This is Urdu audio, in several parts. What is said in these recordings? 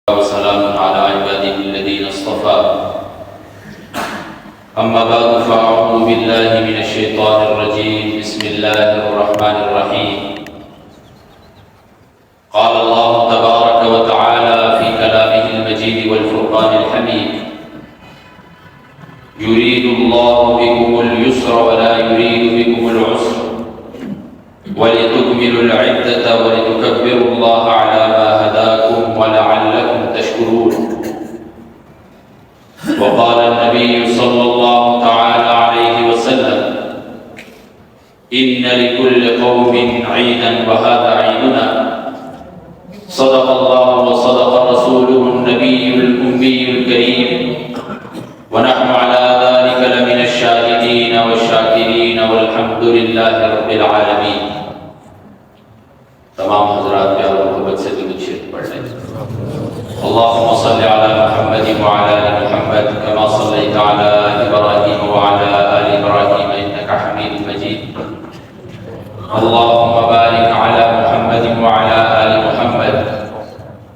وسلام على عباده الذين اصطفى أما بعد فأعوذ بالله من الشيطان الرجيم بسم الله الرحمن الرحيم قال الله تبارك وتعالى في كلامه المجيد والفرقان الحميد يريد الله بكم اليسر ولا يريد بكم العسر ولتكملوا العدة ولتكبروا الله على ما هداكم ولعلكم تشكرون وقال النبي صلى الله تعالى عليه وسلم إن لكل قوم عيدا وهذا عيدنا صدق الله وصدق رسوله النبي الأمي الكريم ونحن على ذلك لمن الشاهدين والشاكرين والحمد لله رب العالمين. تمام حضرات پیار و محبت سے درود شریف پڑھ لیں. اللهم صل على محمد وعلى آل محمد كما صليت على إبراهيم وعلى آل إبراهيم إنك حميد مجيد. اللهم بارك على محمد وعلى آل محمد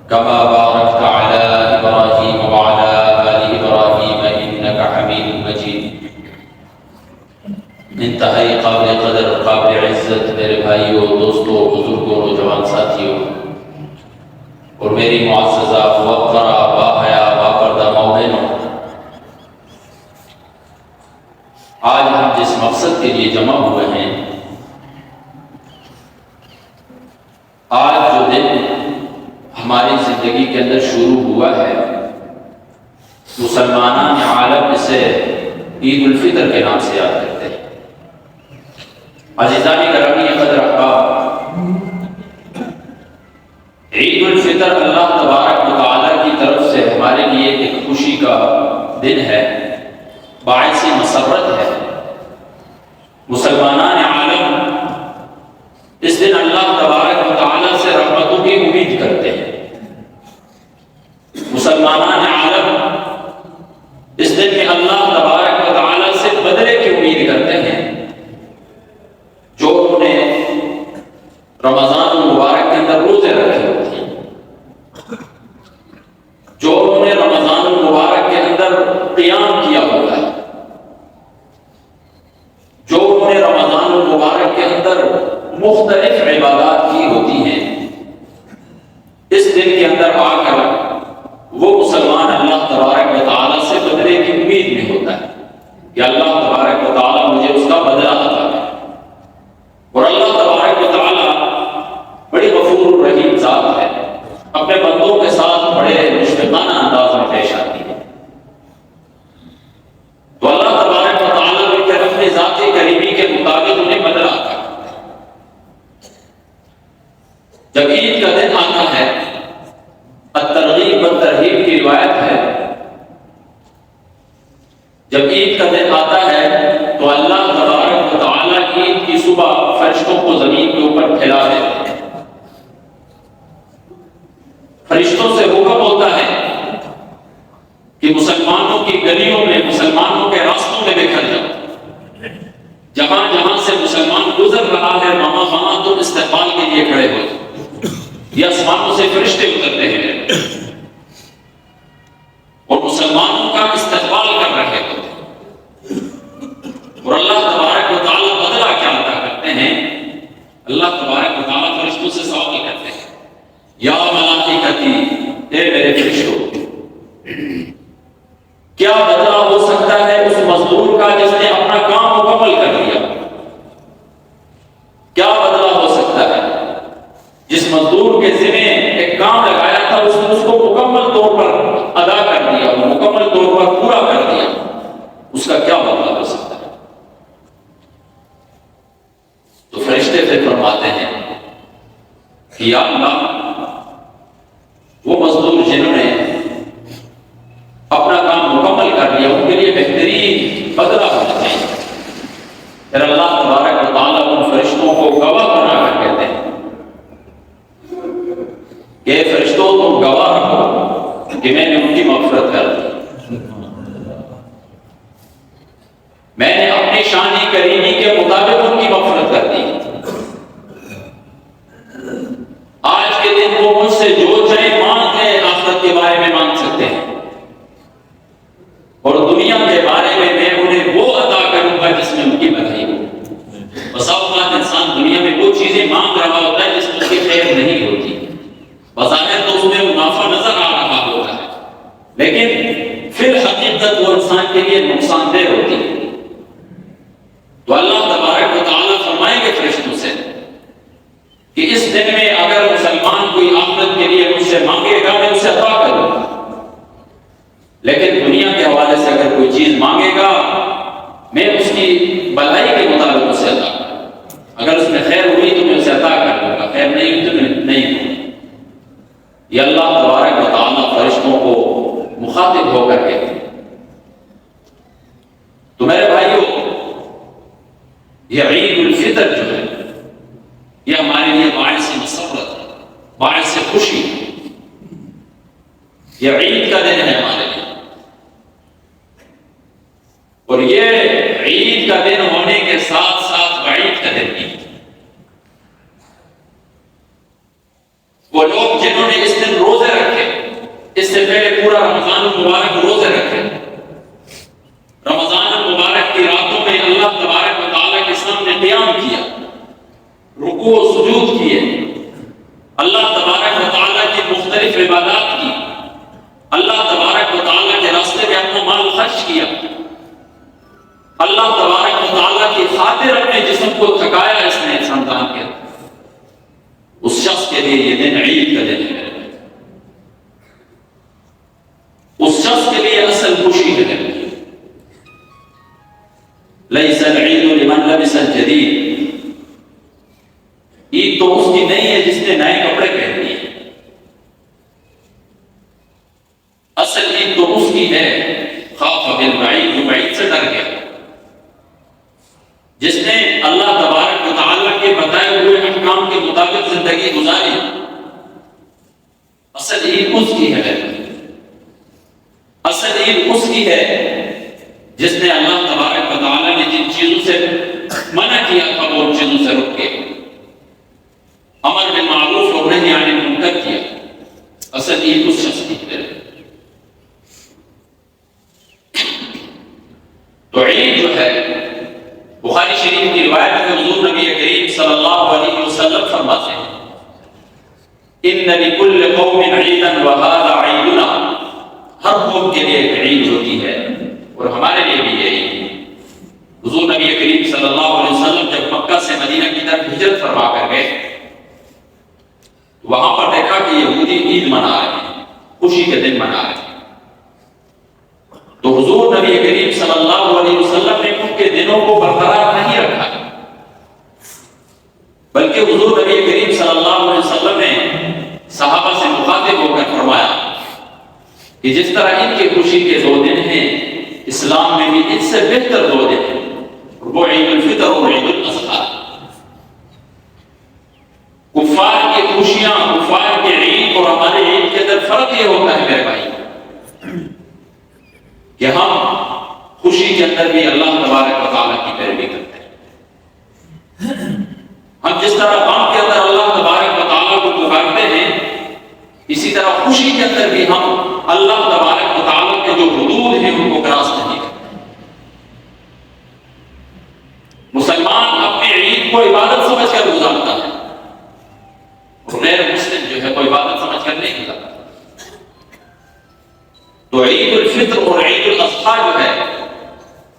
كما باركت على إبراهيم وعلى آل إبراهيم إنك حميد مجيد. انتہائی قابل قدر قابل عزت میرے بھائیوں دوستوں بزرگوں نوجوان ساتھیوں اور میری معززہ موقرہ باحیا باپردہ مومنوں، آج ہم جس مقصد کے لیے جمع ہوئے ہیں، آج جو دن ہماری زندگی کے اندر شروع ہوا ہے، مسلمانان عالم اسے عید الفطر کے نام سے یاد کرتے ہیں. عزیزانی گرامی قدر احباب، عید الفطر اللہ تبارک و تعالی کی طرف سے ہمارے لیے ایک خوشی کا دن ہے، باعث مسرت ہے. مسلمانان عالم اس دن اللہ تبارک و تعالی سے رحمتوں کی امید کرتے ہیں. مسلمانان عالم اس دن میں اللہ تبارک و تعالی سے بدلے کی امید کرتے ہیں جو انہوں نے رمضان المبارک کے اندر روزے رکھے ہوتے ہیں، جو انہوں نے رمضان المبارک کے اندر قیام کیا ہوتا ہے، جو انہوں نے رمضان المبارک کے اندر مختلف عبادات کی ہوتی ہیں. اس دن کے اندر آ کر وہ مسلمان اللہ تبارک و تعالیٰ سے بدلے کی امید میں ہوتا ہے کہ اللہ تبارک و تعالیٰ مجھے اس کا بدلہ عطا کرے. اور اللہ تبارک و تعالیٰ بڑی غفور الرحیم ذات ہے، اپنے بندوں کے ساتھ بڑے مشفقانہ انداز میں پیش آتی ہے. تو اللہ تبارک و تعالیٰ بھی پھر اپنے ذات کریمی کے مطابق انہیں بدلہ عطا کرتا ہے. جب عید کا دن آتا ہے، الترغیب والترہیب کی روایت ہے، جب عید کا دن آتا ہے تو اللہ تبارک و تعالیٰ عید کی صبح فرشتوں کو زمین کے اوپر پھیلا دیتے ہیں. فرشتوں سے حکم ہوتا ہے کہ مسلمانوں کی گلیوں میں، مسلمانوں کے راستوں میں بکھر جاؤ. جہاں جہاں سے مسلمان گزر رہا ہے وہاں وہاں تم استقبال کے لیے کھڑے ہو. یہ آسمانوں سے فرشتے اترتے ہیں اور مسلمانوں کا استقبال کر رہے ہوتے ہیں. اور اللہ تبارک و تعالیٰ بدلہ کیا عطا کرتے ہیں؟ اللہ تبارک و تعالیٰ فرشتوں سے سوال کرتے ہیں، یا ملائکتی، اے میرے فرشتوں، کیا بدلہ ہو سکتا ہے اس مزدور کا جس نے اپنا کام مکمل کر لیا؟ کیا بدلہ ہو سکتا ہے جس مزدور کے ذمہ ایک کام لگایا تھا، اس نے اس کو مکمل طور پر ادا کر دیا، مکمل طور پر پورا کر دیا، اس کا کیا بدلہ ہو سکتا ہے؟ تو فرشتے پھر فرماتے ہیں کہ یا اللہ، وہ مزدور جنہوں نے اپنا کام مکمل کر لیا ان کے لیے بہترین بدلہ ہونا چاہیے. پھر اللہ تبارک و تعالیٰ ان فرشتوں کو گواہ بنا کر کہتے ہیں کہ فرشتوں تم گواہ رہو کہ میں نے ان کی مغفرت کر دی، میں نے اپنی شان کریمی کے مطابق ان کی مغفرت کر دی. آج کے دن وہ مجھ سے جو چاہے مانگ لے آخرت کے بارے مانگے گا میں اس کی بھلائی کے مطابق اسے عطا کروں گا، اگر اس میں خیر ہوئی تو میں اسے عطا کر دوں گا، خیر نہیں ہوئی تو میں نہیں دوں گا۔ یہ اللہ تبارک و تعالیٰ فرشتوں کو مخاطب ہو کر کہتے ہیں۔ تو میرے بھائیوں، یہ عید الفطر جو ہے یہ ہمارے لیے باعث مسرت ہے، باعث خوشی ہے، یہ عید کا دن ہے ہمارے لیے، اور یہ عید کا دن ہونے کے ساتھ ساتھ وعید کا دن بھی۔ وہ لوگ جنہوں نے اس دن روزے رکھے، اس سے پہلے پورا رمضان المبارک روزے رکھے، رمضان المبارک کی راتوں میں اللہ تبارک و تعالیٰ کے سامنے قیام کیا، رکوع و سجود کیے، اللہ تبارک و تعالیٰ کی مختلف عبادات کی، اللہ تبارک و تعالیٰ کے راستے میں اپنا مال خرچ کیا، اللہ تبارک و تعالیٰ کی خاطر اپنے جسم کو تھکایا اس نے انسان کے، اس شخص کے لیے یہ دن عید کا دن ہے، اس شخص کے لیے اصل خوشی ہے۔ لیس العید لمن لبس الجدید، عید تو اس کی نہیں ہے جس نے نئے کپڑے پہن لیے، اصل عید تو اس کی ہے خاف بالبعید، جو بعید سے ڈر گیا، جس نے اللہ تبارک و تعالیٰ کے بتائے ہوئے احکام کے مطابق زندگی گزاری، اصل عید اس کی ہے، اصل عید اس کی ہے جس نے اللہ تبارک و تعالیٰ نے جن چیزوں سے منع کیا تھا وہ ان چیزوں سے رک کے امر بالمعروف اور نہی عن المنکر کیا، اصل عید اس شخص کی ہے۔ تو عید جو ہے بخاری شریف کی روایت میں حضور نبی کریم صلی اللہ علیہ وسلم فرماتے ہیں ان لکل قوم عیدا وہذا عیدنا، ہر قوم کے لیے ایک عید ہوتی ہے اور ہمارے لیے بھی یہ عید۔ حضور نبی کریم صلی اللہ علیہ وسلم جب مکہ سے مدینہ کی طرف ہجرت فرما کر گئے، وہاں پر دیکھا کہ یہودی عید منا رہے ہیں، خوشی کے دن منا رہے ہیں، تو حضور نبی کریم صلی اللہ علیہ وسلم نے ان کے دنوں کو برقرار نہیں رکھا، بلکہ حضور نبی کریم صلی اللہ علیہ وسلم نے صحابہ سے مخاطب ہو کر فرمایا کہ جس طرح ان کے خوشی کے 2 دن ہیں، اسلام میں بھی ان سے بہتر 2 دن ہیں، وہ عید الفطر اور عید الاضحیٰ۔ کفار کی خوشیاں، کفار کے عید اور ہمارے عید کے اندر فرق یہ ہوتا ہے میرے بھائی کہ ہم خوشی کے اندر بھی اللہ تبارک و تعالیٰ کی پیروی کرتے ہیں، ہم جس طرح غم کے اندر اللہ تبارک و تعالیٰ کو پکارتے ہیں، اسی طرح خوشی کے اندر بھی ہم اللہ تبارک و تعالیٰ کے جو حدود ہیں ان کو کراس نہیں کرتے۔ مسلمان اپنی عید کو عبادت سمجھ کر گزارتا ہے، غیر مسلم جو ہے وہ عبادت سمجھ کر نہیں گزارتا۔ تو عید الفطر اور عید الاضحیٰ جو ہے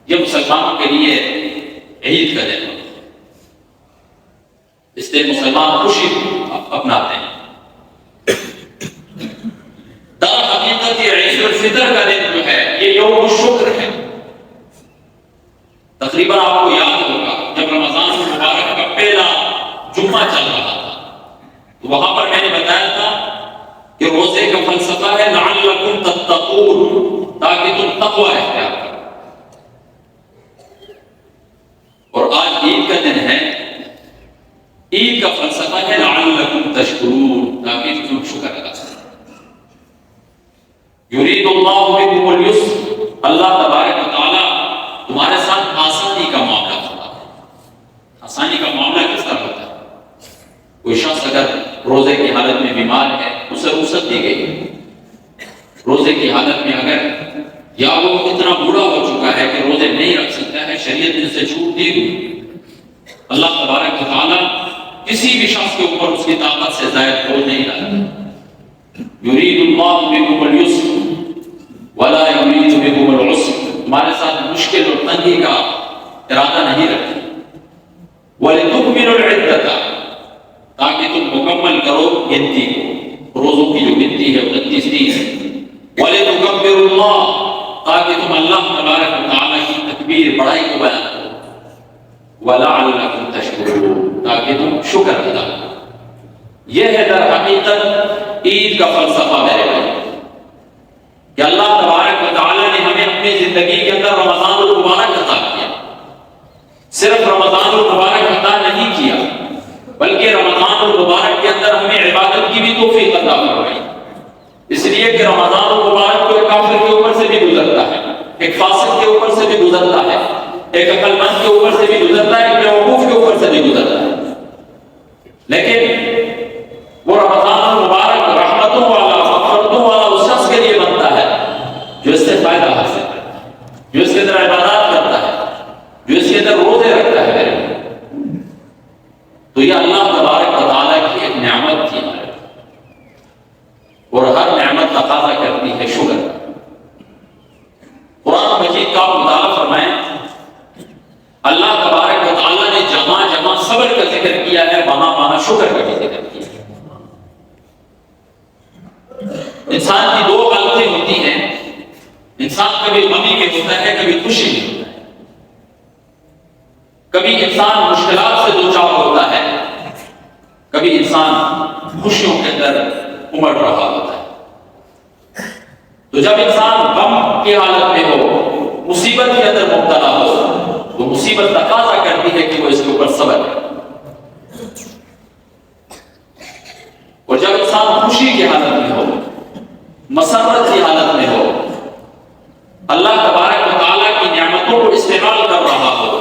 یہ مسلمانوں کے لیے عید کا دن ہے، اس دن مسلمان خوشی اپناتے ہیں۔ در حقیقت یہ عید الفطر کا دن جو ہے یہ یوم الشکر ہے۔ تقریباً آپ کو یاد ہوگا جب رمضان المبارک کا پہلا جمعہ چل رہا تھا تو وہاں پر میں نے بتایا تھا کہ روزے کا فلسفہ ہے لعلکم تتقون، تاکہ تم تقوی اختیار کرو، اور آج عید کا دن ہے، عید کا فلسفہ ہے لعلکم تشکرون، تاکہ تم شکر ادا کرو۔ یرید اللہ بکم اليسر، اللہ تبارک و تعالی تمہارے ساتھ آسانی کا معاملہ کرتا ہے۔ آسانی کا معاملہ کس طرح ہوتا ہے؟ کوئی شخص اگر روزے کی حالت میں بیمار ہے اسے رخصت دی گئی، روزے کی حالت میں اگر یا وہ اتنا بوڑھا ہو چکا ہے کہ روزے نہیں رکھ سکتا ہے، شریعت نے اسے چھوٹ دی گئی۔ اللہ تبارک و تعالیٰ کسی بھی شخص کے اوپر اس کی طاقت سے زائد بوجھ نہیں ڈالتا۔ یرید اللہ بکم اليسر ولا یرید بکم العسر، تمہارے ساتھ مشکل اور تنگی کا ارادہ نہیں رکھتے۔ وَلِتُكْمِلُوا الْعِدَّةَ، تاکہ تم مکمل کرو گنتی کو، روزوں کی جو گنتی ہے 29 دن ہے۔ وَلِتُكَبِّرُوا اللَّهَ، تاکہ تم اللہ تبارک و تعالیٰ تکبیر بڑائی کو بیان کرو، وَلَعَلَّكُمْ تَشْكُرُونَ، تاکہ تم شکر ادا کرو۔ یہ ہے در حقیقت عید کا فلسفہ میرے بھائی، کہ اللہ تبارک و تعالیٰ نے ہمیں اپنی زندگی کے اندر رمضان المبارک عطا کیا۔ صرف رمضان المبارک عطا نہیں کیا، بلکہ رمضان المبارک کے اندر ہمیں عبادت کی بھی توفیق عطا فرمائی۔ اس لیے کہ رمضان المبارک تو ایک کافر کے اوپر سے بھی گزرتا ہے، ایک فاسق کے اوپر سے بھی گزرتا ہے، ایک عقل مند کے اوپر سے بھی گزرتا ہے، ایک بیوقوف کے اوپر سے بھی گزرتا ہے، لیکن وہ رمضان المبارک رحمتوں والا، مغفرتوں والا اس شخص کے لیے بنتا ہے جو اس سے فائدہ حاصل کرتا ہے، جو اس کے اندر عبادات کرتا ہے، جو اس کے اندر روزے رکھتا ہے میرے۔ تو یہ اللہ تبارک و تعالیٰ کی ایک نعمت تھی ہمارے، اور ہر نعمت تقاضا کرتی ہے شکر۔ قرآن مجید کا مطالعہ فرمائیں، اللہ تبارک و تعالیٰ نے جہاں جہاں صبر کا ذکر کیا ہے وہاں وہاں شکر کا بھی ذکر کیا ہے۔ انسان کی دو حالتیں ہوتی ہیں، انسان کبھی غمی میں ہوتا ہے، کبھی خوشی میں ہوتا ہے۔ کبھی انسان مشکلات سے دوچار ہوتا ہے، کبھی انسان خوشیوں کے اندر امڑ رہا ہوتا ہے۔ تو جب انسان غم کی حالت میں ہو، مصیبت کے اندر مبتلا ہو، تو مصیبت تقاضا کرتی ہے کہ وہ اس کے اوپر صبر کرے، اور جب انسان خوشی کی حالت میں ہو، مسرت کی حالت میں ہو، اللہ تبارک و تعالیٰ کی نعمتوں کو استعمال کر رہا ہو،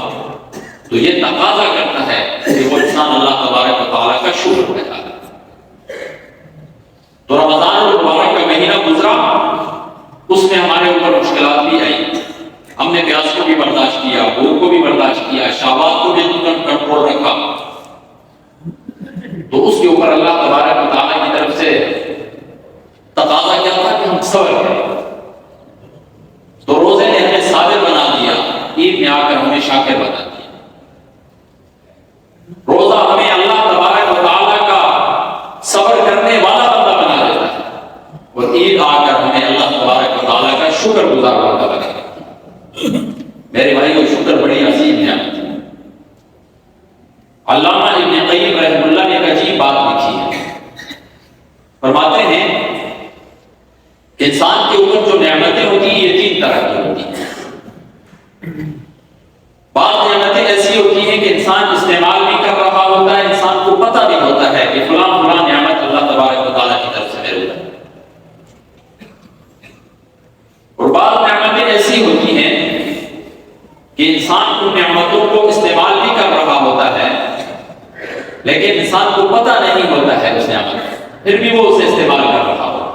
تو یہ تقاضا کرتا ہے کہ وہ انسان اللہ تبارک و تعالیٰ کا شکر ادا کرے۔ تو رمضان المبارک کا مہینہ گزرا، اس میں ہمارے اوپر مشکلات بھی آئی، ہم نے پیاس کو بھی برداشت کیا، بھوک کو بھی برداشت کیا، شہوات کو بھی کنٹرول رکھا، تو اس کے اوپر اللہ تبارک و تعالیٰ کی طرف سے تقاضا کیا تھا کہ ہم صبر کریں۔ تو روزے نے ہمیں صابر بنا دیا، عید میں آ کر ہمیں شاکر بنا دیا۔ روزہ ہمیں اللہ تبارک و تعالیٰ کا صبر کرنے والا بندہ بنا دیتا ہے، اور عید آ کر ہمیں اللہ تبارک و تعالیٰ کا شکر گزار بندہ بنا دیتا ہے۔ میرے بھائیو، شکر بڑی عظیم نعمت ہے۔ علامہ ابن قیم رحمہ اللہ نے ایک عجیب بات لکھی ہے، فرماتے ہیں انسان کے اوپر جو نعمتیں ہوتی ہیں یہ تین طرح کی ہوتی ہیں۔ بعض نعمتیں ایسی ہوتی ہیں کہ انسان استعمال بھی کر رہا ہوتا ہے، انسان کو پتہ بھی ہوتا ہے کہ فلاں فلاں نعمت اللہ تبارک و تعالیٰ کی طرف سے میرے اوپر ہے، اور بعض نعمتیں ایسی ہوتی ہیں کہ انسان کو نعمتوں کو استعمال بھی کر رہا ہوتا ہے، لیکن انسان کو پتہ نہیں ہوتا ہے اس نعمت، پھر بھی وہ اسے استعمال کر رہا ہوتا ہے۔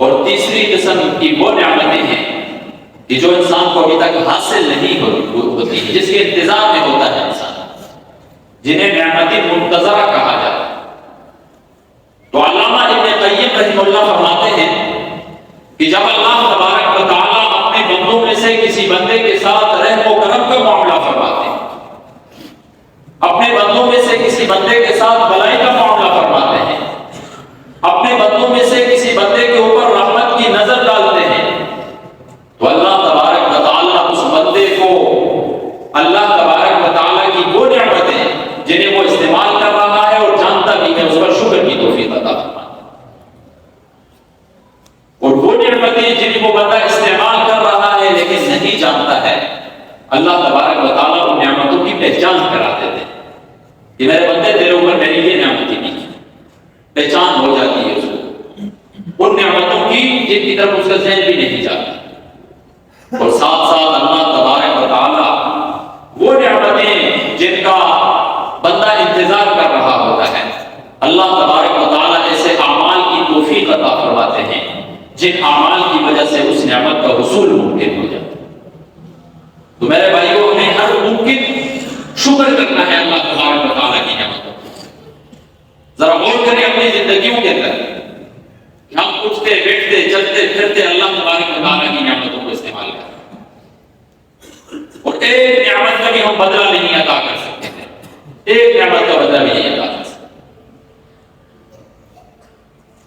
اور تیسری قسم کی وہ نعمتیں ہیں کہ جو انسان کو ابھی تک حاصل نہیں ہوتی، جس کے انتظار میں ہوتا ہے انسان، جنہیں نعمتیں منتظرہ کہا جاتا ہے۔ تو علامہ ابن قیم رحمہ اللہ فرماتے ہیں کہ جب اللہ تبارک و تعالیٰ اپنے بندوں میں سے کسی بندے کے ساتھ رحم و کرم کا معاملہ فرماتے ہیں، اپنے بندوں میں سے کسی بندے کے ساتھ بلائی کا معاملہ فرماتے ہیں، اپنے بندوں میں سے کسی بندے کے اوپر رحمت کی نظر ڈالتے ہیں، تو اللہ تبارک و تعالیٰ اس بندے کو اللہ تبارک و تعالیٰ کی وہ نعمتیں جنہیں وہ استعمال کر رہا ہے اور جانتا بھی ہے، اس پر شکر کی توفیق عطا فرماتا ہے، اور وہ نعمتیں جنہیں وہ بندہ استعمال کر رہا ہے لیکن نہیں جانتا ہے، اللہ تبارک و تعالیٰ ان نعمتوں کی پہچان کرا دیتے ہیں کہ میرے بندے تیرے اوپر میری یہ نعمتیں نہیں، پہچان ہو جاتی ہے اس کو ان نعمتوں کی جن کی طرف اس کا ذہن بھی نہیں جاتا، اور ساتھ ساتھ اللہ تبارک و تعالیٰ وہ نعمتیں جن کا بندہ انتظار کر رہا ہوتا ہے، اللہ تبارک و تعالیٰ ایسے اعمال کی توفیق عطا فرماتے ہیں جن اعمال کی وجہ سے اس نعمت کا حصول ممکن ہو جاتا ہے۔ تو میرے بھائیوں، ہمیں ہر ممکن شکر کرنا ہے اللہ تبارک و تعالیٰ کی نعمتوں کو۔ ذرا غور کریں اپنی زندگیوں کے اندر کہ ہم اٹھتے بیٹھتے چلتے پھرتے اللہ تبارک و تعالیٰ کی نعمتوں کو استعمال کریں، اور ایک نعمت کا بھی ہم بدلہ نہیں عطا کر سکتے ہیں، ایک نعمت کا بدلہ بھی نہیں عطا کر سکتے۔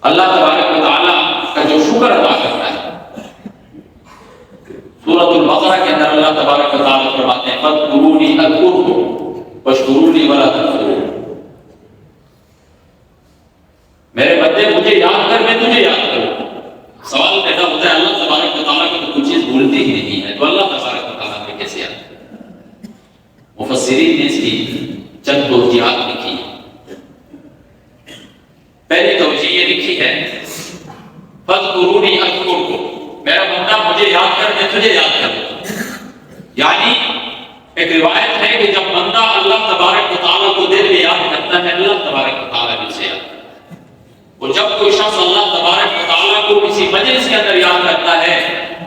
اللہ تبارک و تعالیٰ کا جو شکر ادا کرتا ہے، سورۃ البقرہ فاذکرونی اذکرکم، میرا بندہ مجھے یاد کر میں تجھے یاد کروں. یعنی ایک روایت ہے کہ جب بندہ اللہ تبارک و تعالیٰ کو دل میں یاد کرتا ہے اللہ تبارک و تعالیٰ بھی اسے یاد کرتا ہے. اور جب کوئی شخص اللہ تبارک و تعالیٰ کو کسی مجلس کے اندر یاد کرتا ہے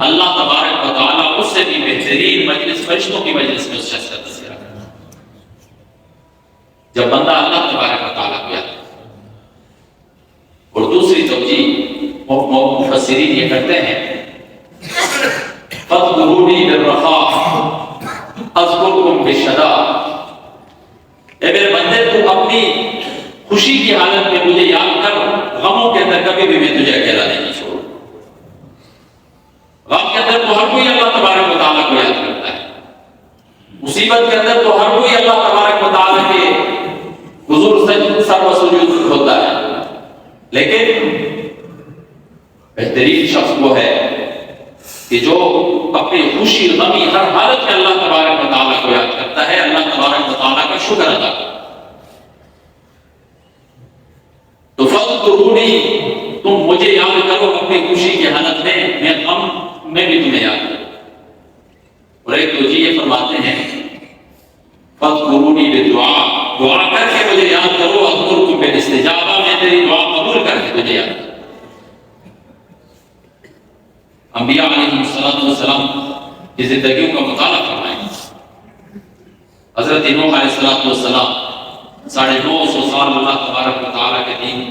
اللہ تبارک و تعالیٰ اس سے بھی بہترین مجلس فرشتوں کی مجلس میں اس شخص کا تذکرہ کرتا ہے. جب بندہ اللہ تبارک و تعالیٰ کو یاد کرتا ہے. اور دوسری توجیہ مفسرین یہ کرتے ہیں فاذکرونی بالرخاء اذکرکم بالشدہ، اے میرے بندے تو اپنی خوشی کی حالت میں مجھے یاد کر، غموں کے اندر کبھی بھی میں تجھے اکیلا نہیں چھوڑوں. غم کے اندر تو ہر کوئی اللہ تبارک و تعالیٰ کو یاد کرتا ہے، مصیبت کے اندر تو ہر کوئی اللہ تبارک و تعالیٰ کے حضور سر و سجود ہوتا ہے. لیکن بہترین شخص وہ ہے کہ جو اپنی خوشی غمی ہر حالت میں اللہ تبارک و تعالیٰ کو یاد کرتا ہے، اللہ تبارک و تعالیٰ کا شکر ادا کرتا ہے. تو فاذکرونی، تم مجھے یاد کرو اپنی خوشی کی حالت میں، میں غم میں بھی تمہیں یاد کروں. اور ایک توجیہ یہ فرماتے ہیں فاذکرونی بالدعاء، دعا کر کے مجھے یاد کرو، اذکرکم بالاستجابہ، میں تیری دعا قبول کر کے تجھے یاد کروں. انبیاء علیہ السلام کی زندگیوں کا مطالعہ فرمائیں. حضرت نوح علیہ السلام 950 سال اللہ تبارک و تعالیٰ کے دین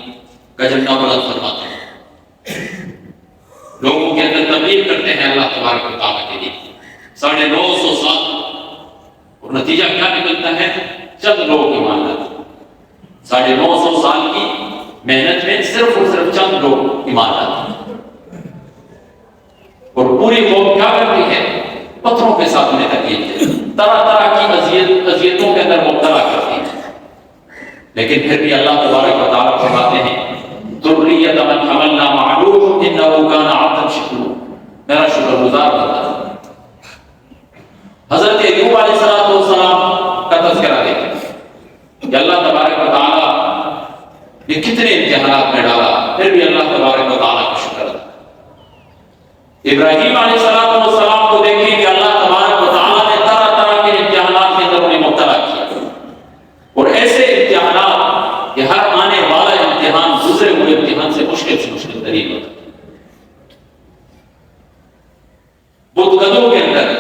کا جھنڈا بلند فرماتے ہیں، لوگوں کے اندر تبلیغ کرتے ہیں اللہ تبارک و تعالیٰ کے دین. 950 سال، اور نتیجہ کیا نکلتا ہے؟ چند لوگ ایمان لاتے ہیں. 950 سال کی محنت میں صرف اور صرف چند لوگ ایمان لاتے ہیں. اور پوری قوم کیا کرتی ہے؟ پتھروں کے ساتھ انہیں تکلیف دیتی ہے، طرح طرح کی اذیتوں کے اندر مبتلا کرتی ہے. لیکن پھر بھی اللہ تبارک و تعالیٰ فرماتے ہیں ذریۃ من حملنا مع نوح انہ کان عبدا شکورا، میرا شکر گزار بندہ. حضرت ایوب علیہ السلام کا تذکرہ دیکھیں کہ اللہ تبارک و تعالیٰ نے کتنے امتحانات میں ڈالا، پھر بھی اللہ تبارک و تعالیٰ کا شکر ادا. ابراہیم علیہ السلام کو دیکھیں کہ اللہ تبارک و تعالیٰ نے طرح طرح کے امتحانات کے اندر انہیں مبتلا کیا، اور ایسے امتحانات کہ ہر آنے والا امتحان دوسرے ہوئے امتحان سے مشکل ترین ہوتا ہے. بدھ گدوں کے اندر،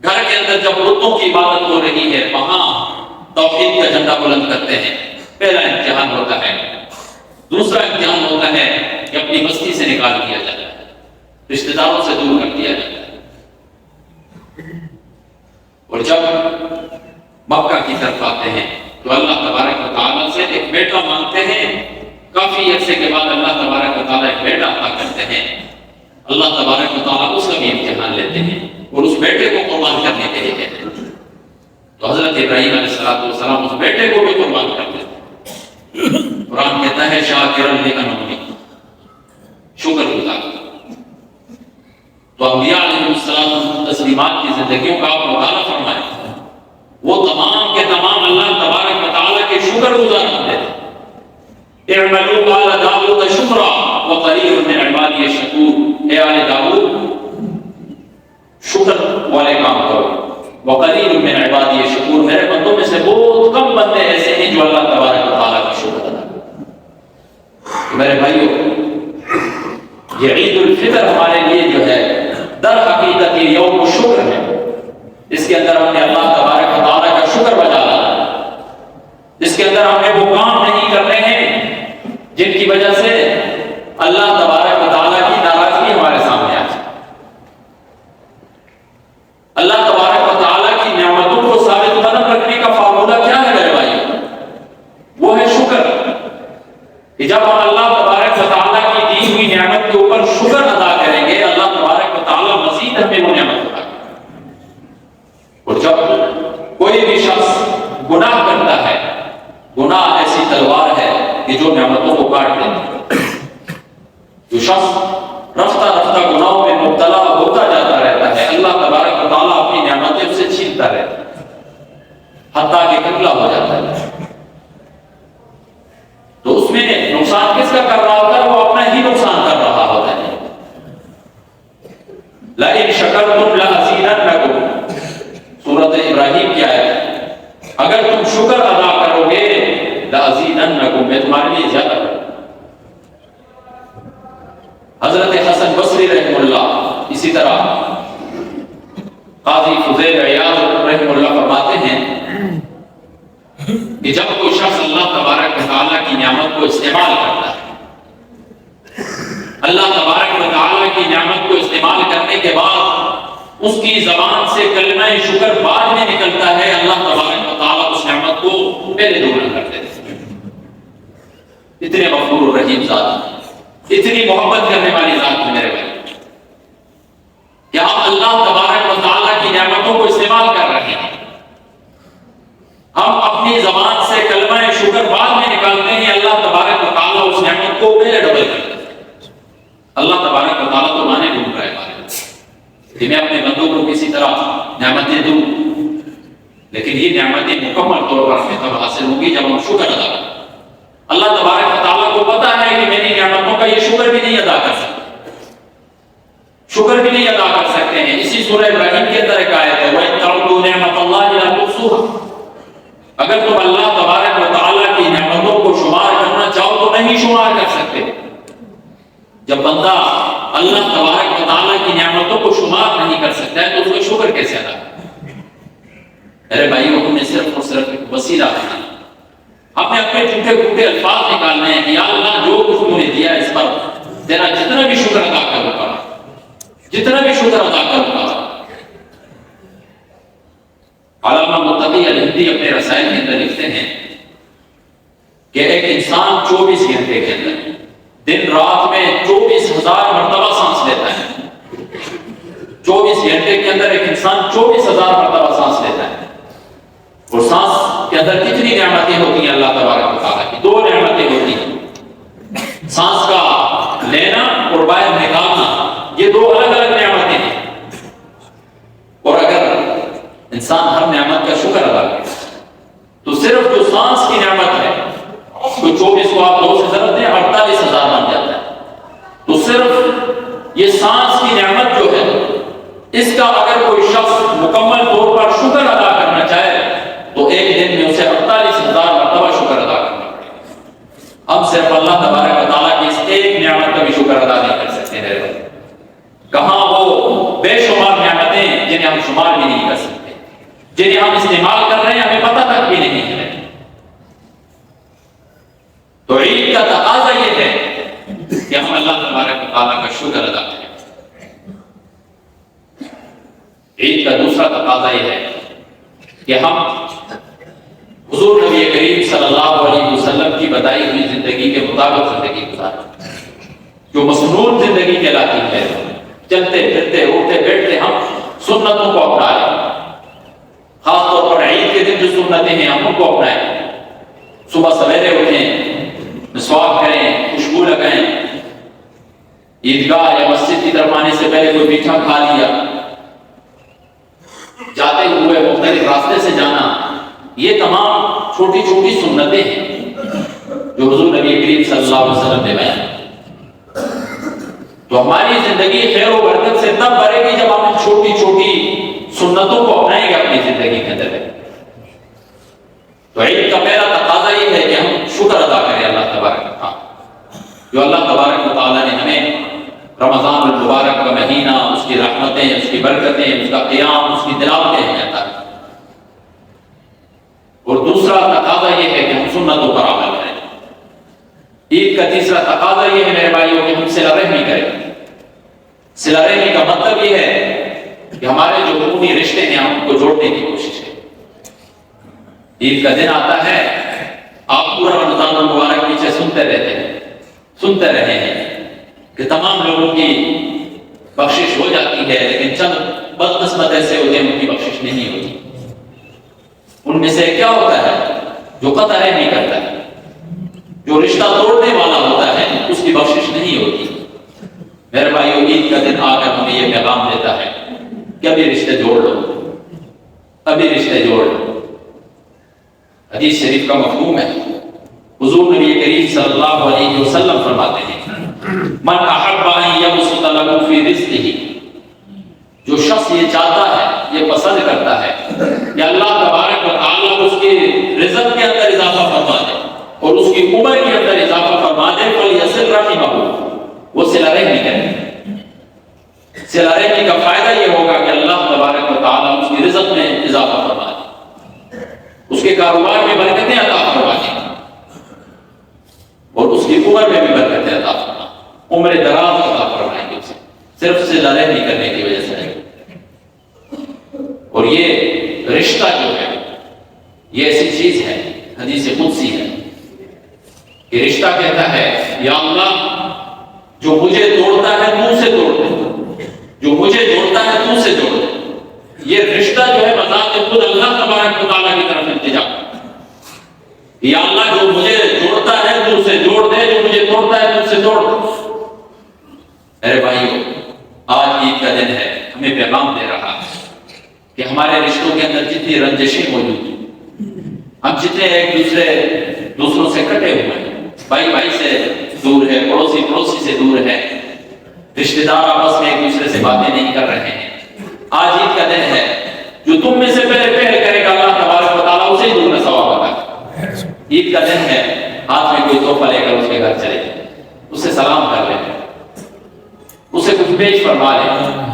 گھر کے اندر جب بتوں کی عبادت ہو رہی ہے وہاں توحید کا جھنڈا بلند کرتے ہیں. پہلا امتحان ہوتا ہے. دوسرا امتحان ہوتا ہے کہ اپنی بستی سے نکال دیا جاتا ہے، رشتہ داروں سے دور کر دیا جاتا ہے. اور جب مکہ کی طرف آتے ہیں تو اللہ تبارک و تعالیٰ سے ایک بیٹا مانگتے ہیں. کافی عرصے کے بعد اللہ تبارک و تعالیٰ ایک بیٹا عطا کرتے ہیں. اللہ تبارک و تعالیٰ اس کا بھی امتحان لیتے ہیں اور اس بیٹے کو قربان کرنے کے لیے کہتے ہیں. تو حضرت ابراہیم علیہ السلام اس بیٹے کو بھی قربان کر دیتے ہیں. قرآن کہتا ہے شاکرا لانعمہ، شکر گزار. تو انبیاء علیہ السلام تسلیمات کی زندگیوں کا آپ مطالعہ فرمائیں، وہ تمام کے تمام اللہ تبارک و تعالیٰ کے شکر گزار ہوتے تھے. اعملوا آل داؤد شکرا وقلیل من عبادی الشکور، اے آل داؤد شکر والے کام کرو، وقلیل من عبادی الشکور، میرے بندوں میں سے بہت کم بندے ایسے ہیں جو اللہ تبارک و تعالیٰ کا شکر ادا کرتے. میرے بھائیوں، یہ عید الفطر ہمارے لیے جو ہے در حقیقت یہ یوم شکر ہے. اس کے اندر ہم نے اللہ تبارک و تعالیٰ کا شکر بجا لانا. اس کے اندر ہم نے وہ کام نہیں کرنے ہیں جن کی وجہ سے اللہ تبارک و تعالیٰ کی ناراضگی ہمارے سامنے آ جائے. اللہ تبارک و تعالیٰ کی نعمتوں کو ثابت قدم رکھنے کا فارمولہ کیا ہے میرے بھائی؟ وہ ہے شکر. کہ جب ہم اللہ تبارک و تعالیٰ کی دی ہوئی نعمت کے اوپر شکر ادا کریں گے اللہ تبارک و تعالیٰ مزید ہمیں وہ نعمت ادا کرے. اور جب کوئی بھی شخص گناہ کرتا ہے، گناہ ایسی تلوار ہے کہ جو نعمتوں کو کاٹ دیتی ہے. جو شخص رفتہ رفتہ گناہوں میں مبتلا ہوتا جاتا رہتا ہے اللہ تبارک و تعالیٰ اپنی نعمتیں اسے چھینتا رہتا ہے حتیٰ کہ قبلہ ہو جاتا ہے. تو اس میں نقصان کس کا کر رہا ہوتا ہے؟ وہ اپنا ہی نقصان حضرت حسن بصری رحمہ اللہ، اسی طرح قاضی فضیل عیاض رحمہ اللہ فرماتے ہیں کہ جب کوئی شخص اللہ تبارک و تعالیٰ کی نعمت کو استعمال کرتا ہے، اللہ تبارک و تعالیٰ کی نعمت کو استعمال کرنے کے بعد اس کی زبان سے کلمہ شکر بعد میں نکلتا ہے، اللہ تبارک و تعالیٰ اس نعمت کو پہلے دوگنا کر دیتے ہیں۔ اتنے غفور و رحیم ذات، اتنی محبت کرنے والی ذات ہے میرے بھائی، کہ ہم اللہ تبارک و تعالیٰ کی نعمتوں کو استعمال کر رہے ہیں، ہم اپنی زبان سے کلمہ شکر بعد میں نکالتے ہیں، اللہ تبارک و تعالیٰ اس نعمت کو پہلے ڈبل کرتے ہیں۔ اللہ تبارک و تعالیٰ تو مانے ڈھونڈ رہا ہے کہ میں اپنے بندوں کو کسی طرح نعمتیں دوں، لیکن یہ نعمتیں مکمل طور پر ہمیں تب حاصل ہوں گی جب ہم شکر ادا کریں۔ اللہ تبارک و تعالیٰ کو پتا ہے کہ میری نعمتوں کا یہ شکر بھی نہیں ادا کر سکتے، شکر بھی نہیں ادا کر سکتے ہیں۔ اسی سورہ ابراہیم کے اندر ایک آیت ہے وَإِن تَعُدُّوا نِعْمَتَ اللَّهِ لَا تُحْصُوهَا، اگر تم اللہ تبارک و تعالیٰ کی نعمتوں کو شمار کرنا چاہو تو نہیں شمار کر سکتے۔ جب بندہ اللہ تبارک و تعالیٰ کی نعمتوں کو شمار نہیں کر سکتا ہے تو اس کو شکر کیسے ادا کرے؟ میرے بھائیوں، ہمیں صرف اور صرف ایک وسیلہ ہے، ہم نے اپنے ٹوٹے پھوٹے الفاظ نکالنے ہیں کہ یا اللہ جو کچھ تم نے دیا اس پر تیرا جتنا بھی شکر ادا کروں گا، جتنا بھی شکر ادا کروں گا۔ علامہ متقی الہندی اپنے رسائل کے اندر لکھتے ہیں کہ ایک انسان 24 گھنٹے کے اندر دن رات میں 24,000 مرتبہ سانس لیتا ہے۔ 24 گھنٹے کے اندر ایک انسان 24,000 مرتبہ سانس لیتا ہے، اور سانس کے اندر کتنی نعمتیں ہوتی ہیں اللہ تبارک و تعالیٰ کی؟ 2 نعمتیں ہوتی ہیں، سانس کا لینا اور باہر نکالنا، یہ 2 الگ الگ نعمتیں ہیں۔ اور اگر انسان ہر نعمت کا شکر ادا کرے تو صرف جو سانس کی نعمت ہے، تو 24 کو آپ 2 سے ضرب دیں 48,000 بن جاتا ہے۔ تو صرف یہ سانس کی نعمت جو ہے، اس کا اگر کوئی شخص مکمل طور پر شکر ادا کرنا چاہے تو ایک دن میں اسے 48,000 مرتبہ شکر ادا کرنا پڑے گا۔ ہم صرف اللہ تبارک و تعالیٰ کی اس ایک نعمت کا بھی شکر ادا نہیں کر سکتے میرے بھائی، کہاں وہ بے شمار نعمتیں جنہیں ہم شمار بھی نہیں کر سکتے، جنہیں ہم استعمال کر رہے ہیں ہمیں پتہ تک بھی نہیں ہے۔ تو عید کا تقاضا یہ ہے کہ ہم اللہ تبارک و تعالیٰ کا شکر ادا کریں۔ عید کا دوسرا تقاضا یہ ہے کہ ہم حضور نبی کریم صلی اللہ علیہ وسلم کی بتائی ہوئی زندگی کے مطابق زندگی گزاریں، جو مسنون زندگی کہلاتی ہے۔ چلتے پھرتے اٹھتے بیٹھتے ہم سنتوں کو اپنا لیں، خاص طور پر عید کے دن جو سنتیں ہیں ہم ان کو اپنائیں۔ صبح سویرے اٹھیں، مسواک کریں، خوشبو لگائیں، عیدگاہ یا مسجد کی طرف آنے سے پہلے کوئی میٹھا کھا لیا، جاتے ہوئے مختلف راستے سے جانا، یہ تمام چھوٹی چھوٹی سنتیں ہیں جو حضور نبی کریم صلی اللہ علیہ وسلم نے بیان۔ تو ہماری زندگی خیر و برکت سے تب بھرے گی جب ہم چھوٹی چھوٹی سنتوں کو اپنائیں گے اپنی زندگی کے اندر۔ تو عید کا پہلا تقاضا یہ ہے کہ ہم شکر ادا کریں اللہ تبارک و تعالیٰ، جو اللہ تبارک و تعالیٰ نے ہمیں رمضان المبارک کا مہینہ، اس کی رحمتیں، اس کی برکتیں، اس کا قیام، اس کی تلاوتیں ہیں عطا کی۔ اور دوسرا تقاضا یہ ہے کہ ہم سنتوں پر عمل کریں۔ عید کا تیسرا تقاضا یہ ہے میرے بھائیوں کہ ہم صلہ رحمی کریں۔ صلہ رحمی کا مطلب یہ ہے کہ ہمارے جو خونی رشتے ہیں ہم ان کو جوڑنے کی کوشش کریں۔ عید کا دن آتا ہے، آپ پورا رمضان المبارک پیچھے سنتے رہے ہیں کہ تمام لوگوں کی بخشش ہو جاتی ہے، لیکن چند بدقسمت ایسے ہوتے ہیں ان کی بخشش نہیں ہوتی۔ ان میں سے کیا ہوتا ہے؟ جو قطع رحمی کرتا ہے، جو رشتہ توڑنے والا ہوتا ہے، اس کی بخشش نہیں ہوتی۔ میرے بھائیو، عید کا دن آ کر ہمیں یہ پیغام دیتا ہے کہ ابھی رشتے جوڑ لو، ابھی رشتے جوڑ لو۔ حدیث شریف کا مفہوم ہے، حضور نبی کریم صلی اللہ علیہ وسلم فرماتے ہیں من احب ان یبسط له فی رزقہ، جو شخص یہ چاہتا ہے، یہ پسند کرتا ہے کہ اللہ تبارک و تعالیٰ اس کے رزق کے اندر اضافہ فرما دے اور اس کی عمر کے اندر اضافہ فرما دے، فلیصل رحمہ، وہ صلہ رحمی کریں. صلہ رحمی کا فائدہ یہ ہوگا کہ اللہ تبارک و تعالیٰ اس کی رزق میں اضافہ فرما دے, اس کے کاروبار میں برکتیں عطا فرما دیں, اور اس کی عمر میں بھی برکتیں عطا فرما, عمر دراز عطا فرمائیں گے اسے, صرف صلہ رحمی کرنے کی وجہ سے. اور یہ رشتہ جو ہے یہ ایسی چیز ہے, حدیث قدسی ہے کہ رشتہ کہتا ہے یا اللہ جو مجھے توڑتا ہے تو سے توڑ دے, جو مجھے جوڑتا ہے تو سے جوڑ دے. یہ رشتہ جو ہے بذات خود اللہ تبارک و تعالیٰ کی طرف التجا, یا اللہ جو مجھے جوڑتا ہے تو سے جوڑ دے, جو مجھے توڑتا ہے تو سے توڑ دے. میرے بھائیو, آج عید کا دن ہے, ہمیں پیغام دے رہا ہے کہ ہمارے رشتوں کے اندر جتنی رنجشیں موجود ہیں, ہم جتنے ایک دوسروں سے کٹے ہوئے ہیں, بھائی بھائی سے دور ہے, پڑوسی پڑوسی سے دور ہے, رشتہ دار آپس میں ایک دوسرے سے باتیں نہیں کر رہے ہیں. آج عید کا دن ہے, جو تم میں سے پہلے کرے گا اللہ تبارک و تعالیٰ اسے ہی دور میں ثواب ہوگا. عید کا دن ہے, ہاتھ میں کوئی تحفہ لے کر اس کے گھر چلے, اس سے سلام کر لیں, اسے کچھ پیش فرما لیں,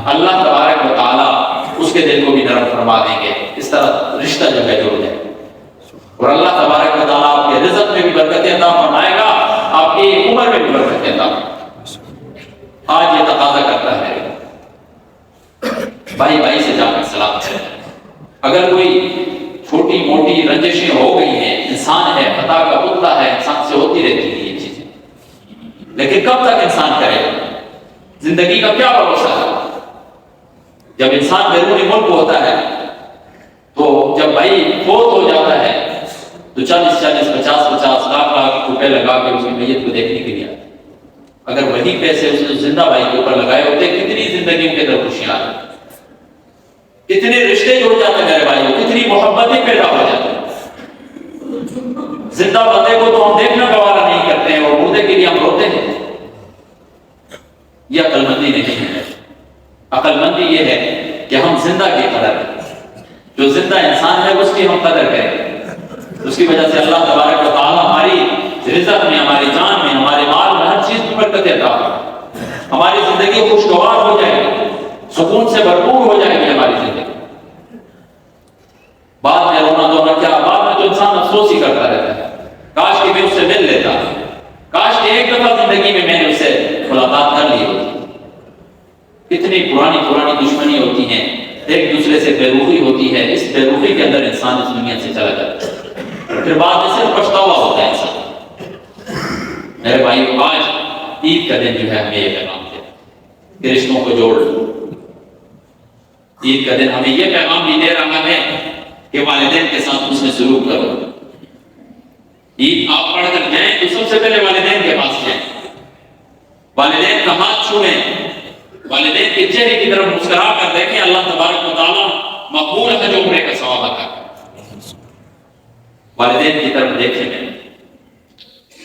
اللہ تبارک و تعالیٰ اس کے دل کو بھی نرم فرما دیں گے. اس طرح رشتہ جو ہے جوڑ دیں, اور اللہ تبارک و تعالیٰ آپ کے رزق میں بھی برکتیں عطا فرمائے گا, آپ کی عمر میں بھی برکتیں عطا فرمائے گا. آج یہ تقاضا کرتا ہے بھائی بھائی سے جا کر سلام کریں. اگر کوئی چھوٹی موٹی رنجشیں ہو گئی ہیں, انسان ہے, خطا کا پتلا ہے, انسان سے ہوتی رہتی ہیں یہ چیزیں, لیکن کب تک انسان کرے؟ زندگی کا کیا بھروسہ ہے؟ جب انسان بیرون ملک ہوتا ہے تو جب بھائی فوت ہو جاتا ہے تو 40-40, 50-50 لاکھ روپے لگا کے اس کی میت کو دیکھنے کے لیے آتے. اگر وہی پیسے اس نے زندہ بھائی کے اوپر لگائے ہوتے, کتنی زندگیوں کے اندر خوشیاں آتی, کتنے رشتے جڑ جاتے میرے بھائیوں, کتنی محبتیں پیدا ہو جاتی. زندہ بندے کو تو ہم دیکھنا گوارا نہیں کرتے ہیں, اور مردے کے لیے ہم روتے ہیں. یہ عقل مندی نہیں ہے. عقل مندی یہ ہے کہ ہم زندہ کی قدر کریں, جو زندہ انسان ہے اس کی ہم قدر کریں. اس کی وجہ سے اللہ تبارک و تعالیٰ ہماری رزق میں, ہماری جان میں, ہمارے مال میں, ہر چیز میں برکت عطا فرمائے. ہماری زندگی خوشگوار ہو جائے گی, سکون سے بھرپور ہو جائے گی ہماری زندگی. بعد میں رونا دھونا کیا, بعد میں تو انسان افسوس ہی کرتا رہتا ہے, کاش کہ میں اس سے مل لیتا, کاش کہ ایک دفعہ زندگی میں میں نے اس سے ملاقات کر لی ہوتی. کتنی پرانی دشمنی ہوتی ہیں, ایک دوسرے سے بے روخی ہوتی ہے. اس بے روخی کے اندر انسان اس دنیا سے چلا جاتا ہے, پھر بعد میں صرف پچھتاوا ہوتا ہے انسان. میرے بھائیو, آج عید کا دن جو ہے ہمیں یہ پیغام دے کہ رشتوں کو جوڑ لو. عید کا دن ہمیں یہ پیغام بھی دے رہا ہے کہ والدین کے ساتھ اس میں سلوک کرو. عید آپ پڑھ کر جائیں تو سب سے پہلے والدین کے پاس جائیں, والدین کا ہاتھ چھوئیں, والدین کے چہرے کی طرف مسکرا کر دیکھیں. اللہ تبارک و تعالیٰ مقبول ہے جو عمرے کا ثواب عطا کرے. والدین کی طرف دیکھیں.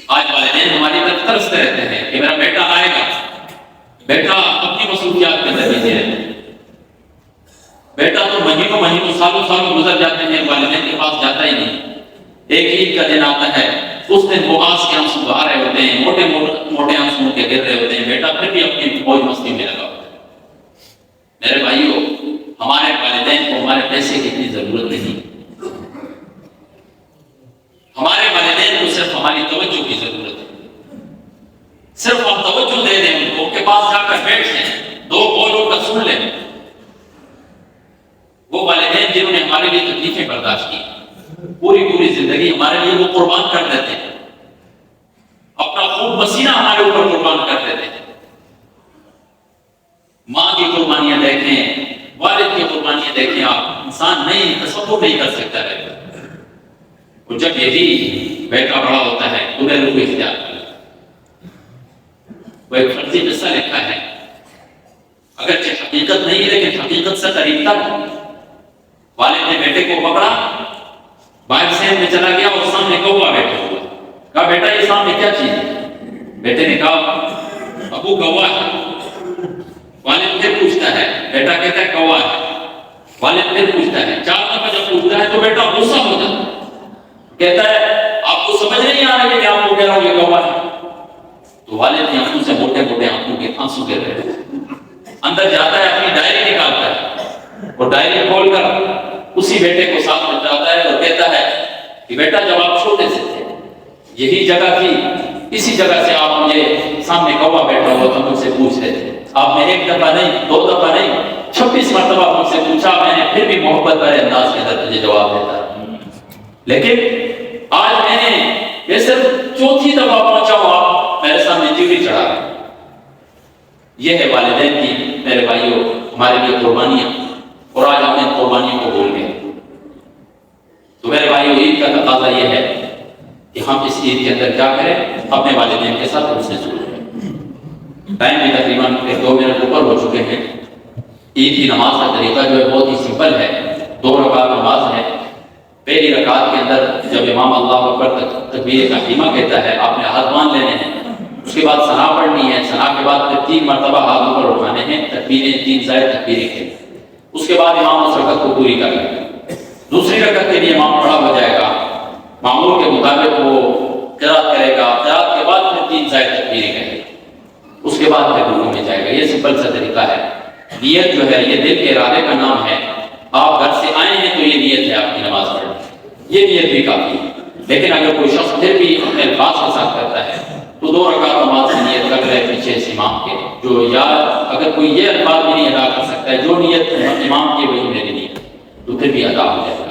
آج والدین ہماری طرف ترستے رہتے ہیں کہ میرا بیٹا آئے گا, بیٹا اپنی مصروفیات میں لگے رہتے ہیں, بیٹا تو مہینوں سالوں گزر جاتے ہیں, والدین کے پاس جاتا ہی نہیں. ایک عید کا دن آتا ہے, اس دن وہ آنس کے آنسو بہا رہے ہوتے ہیں, موٹے آنسو کے گر رہے ہوتے ہیں, بیٹا پھر بھی اپنی موج مستی میں لگا ہوتا ہے. میرے بھائیو, ہمارے والدین کو ہمارے پیسے کی اتنی ضرورت نہیں, ہمارے والدین کو صرف ہماری توجہ کی ضرورت ہے. صرف ہم توجہ دے دیں ان کو, کے پاس جا کر بیٹھ جائیں, 2 بولوں کا سن لیں. وہ والدین جنہوں نے ہمارے لیے تکلیفیں برداشت کی, پوری زندگی ہمارے لیے وہ قربان کر دیتے ہیں, اپنا خون پسینہ ہمارے اوپر قربان کر دیتے ہیں. ماں کی قربانیاں دیکھیں, والد کی قربانیاں دیکھیں, آپ انسان نہیں تصور نہیں کر سکتا ہے. اور جب یہی بیٹا بڑا ہوتا ہے تو میں روح اختیار کر لیتا. وہ ایک فرضی قصہ لکھا ہے, اگرچہ حقیقت نہیں ہے لیکن حقیقت سے قریب تک. والد نے بیٹے کو پکڑا, باہر سے میں چلا گیا اور سامنے کوا بیٹھا ہوا. کہا بیٹا یہ سامنے کیا چیز ہے؟ بیٹے نے کہا ابو کوا ہے. والد پھر پوچھتا ہے, بیٹا کہتا ہے کوا ہے. والد پھر پوچھتا ہے, 4 دفعہ جب پوچھتا ہے تو بیٹا غصہ ہو جاتا ہے, کہتا ہے آپ کو سمجھ نہیں آ رہا ہے کہ آپ کو کہہ رہا ہوں یہ کوا ہے. تو والد نے آنکھوں سے سے موٹے موٹے آنکھوں کے آنسو گر رہے ہیں. اندر جاتا ہے, اپنی ڈائری نکالتا ہے اور ڈائری کھول کر اسی بیٹے کو ساتھ میں جاتا ہے اور کہتا ہے کہ بیٹا جب آپ چھوٹے سے تھے یہی جگہ تھی, اسی جگہ سے آپ مجھے سامنے کوا بیٹھا ہوا تھا مجھ سے پوچھ رہے تھے. آپ نے ایک دفعہ نہیں, 2 دفعہ نہیں, 26 مرتبہ مجھ سے پوچھا, میں نے پھر بھی محبت بھرے انداز کے اندر تجھے جواب دیتا. لیکن آج میں صرف 4تھی دفعہ پہنچا ہوں, آپ میرے سامنے چیوڑی چڑھا رہے. یہ ہے والدین کی میرے بھائیوں ہمارے لیے قربانیاں, اور آج ہم ان قربانیوں کو بھول گئے. تو میرے بھائیوں عید کا تقاضا یہ ہے کہ ہم اس عید کے اندر کیا کریں, اپنے والدین کے ساتھ حسن سلوک کریں. ٹائم بھی تقریباً 2 منٹ اوپر ہو چکے ہیں. عید کی نماز کا طریقہ جو ہے بہت ہی سمپل ہے. 2 رکعت نماز ہے. پہلی رکعت کے اندر جب امام اللہ اکبر تکبیر تحریمہ کہتا ہے, آپ نے ہاتھ باندھ لینے ہیں. اس کے بعد ثنا پڑھنی ہے. ثنا کے بعد پھر 3 مرتبہ ہاتھ اوپر اٹھانے ہیں, تکبیریں 3 زائد تکبیریں کہیں. اس کے بعد امام اس رکعت کو پوری کر لیں گے. دوسری رکعت کے لیے امام کھڑا ہو جائے گا, معمول کے مطابق وہ قرات کرے گا. قرات کے بعد پھر 3 زائد تکبیریں کہیں. اس کے بعد پھر رکوع میں جائے گا. یہ سمپل سا طریقہ ہے. نیت جو ہے یہ دل کے ارادے کا نام ہے. آپ گھر سے آئے ہیں تو یہ نیت ہے آپ کی نماز پڑھنے, یہ نیت بھی کافی ہے. لیکن اگر کوئی شخص پھر بھی اپنے الفاظ کے ساتھ کرتا ہے تو 2 رکعت نماز کی نیت کر رہے پیچھے سے امام کے, جو یا اگر کوئی یہ الفاظ بھی نہیں ادا کر سکتا ہے جو نیت امام کی وہی میری نیت, تو پھر بھی ادا ہو جائے گا.